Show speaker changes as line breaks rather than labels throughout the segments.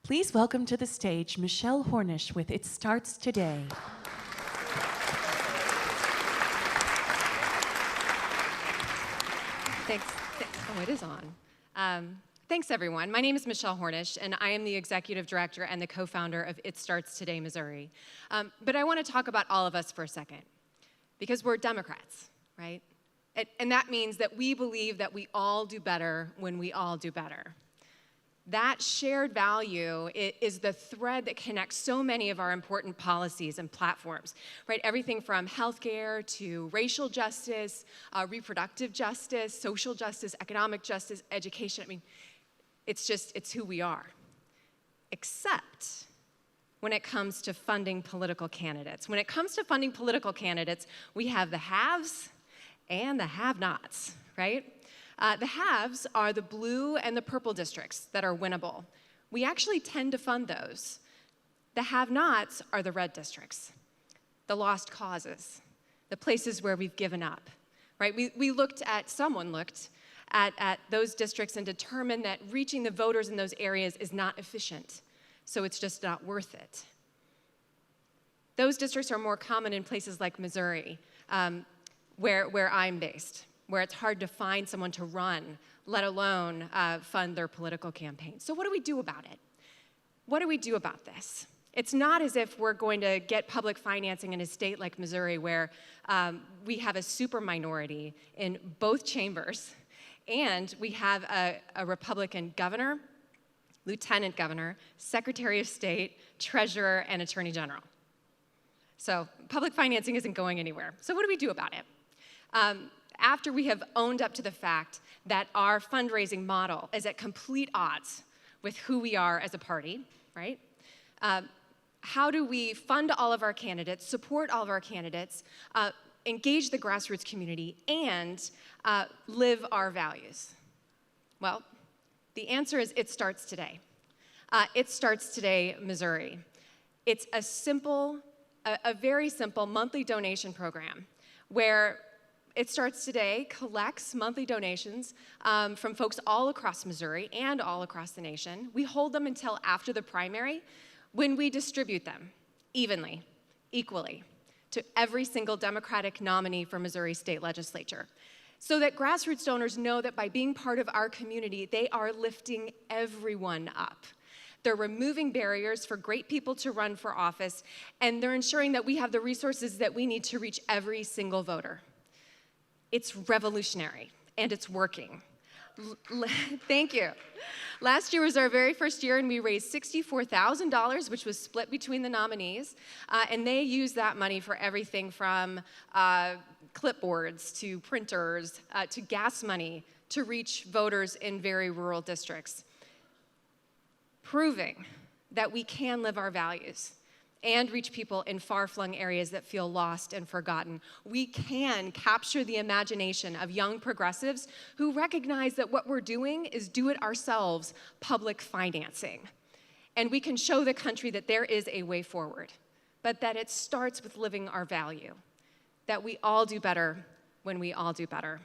Please welcome to the stage Michele Hornish with It Starts Today.
Thanks. Oh, it is on. Thanks, everyone. My name is Michele Hornish, and I am the executive director and the co-founder of It Starts Today, Missouri. But I want to talk about all of us for a second, because we're Democrats, right? And that means that we believe that we all do better when we all do better. That shared value is the thread that connects so many of our important policies and platforms, right? Everything from healthcare to racial justice, reproductive justice, social justice, economic justice, education. I mean, it's who we are. Except when it comes to funding political candidates. When it comes to funding political candidates, we have the haves and the have-nots, right? The haves are the blue and the purple districts that are winnable. We actually tend to fund those. The have-nots are the red districts, the lost causes, the places where we've given up, right? Someone looked at those districts and determined that reaching the voters in those areas is not efficient, so it's just not worth it. Those districts are more common in places like Missouri, where I'm based, where it's hard to find someone to run, let alone fund their political campaign. So what do we do about it? What do we do about this? It's not as if we're going to get public financing in a state like Missouri where we have a super minority in both chambers, and we have a Republican governor, lieutenant governor, secretary of state, treasurer, and attorney general. So public financing isn't going anywhere. So what do we do about it? After we have owned up to the fact that our fundraising model is at complete odds with who we are as a party, right? How do we fund all of our candidates, support all of our candidates, engage the grassroots community, and live our values? Well, the answer is It Starts Today. It Starts Today, Missouri. It's a very simple monthly donation program where It Starts Today collects monthly donations from folks all across Missouri and all across the nation. We hold them until after the primary, when we distribute them evenly, equally, to every single Democratic nominee for Missouri State Legislature, so that grassroots donors know that by being part of our community, they are lifting everyone up. They're removing barriers for great people to run for office, and they're ensuring that we have the resources that we need to reach every single voter. It's revolutionary, and it's working. Thank you. Last year was our very first year, and we raised $64,000, which was split between the nominees, and they used that money for everything from clipboards to printers to gas money to reach voters in very rural districts, proving that we can live our values and reach people in far-flung areas that feel lost and forgotten. We can capture the imagination of young progressives who recognize that what we're doing is do-it-ourselves public financing. And we can show the country that there is a way forward, but that it starts with living our value, that we all do better when we all do better.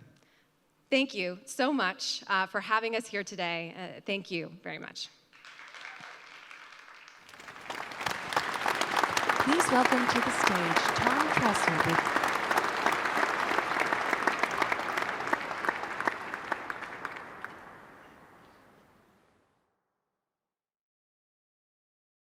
Thank you so much for having us here today. Thank you very much.
Please welcome to the stage Tom Kessler with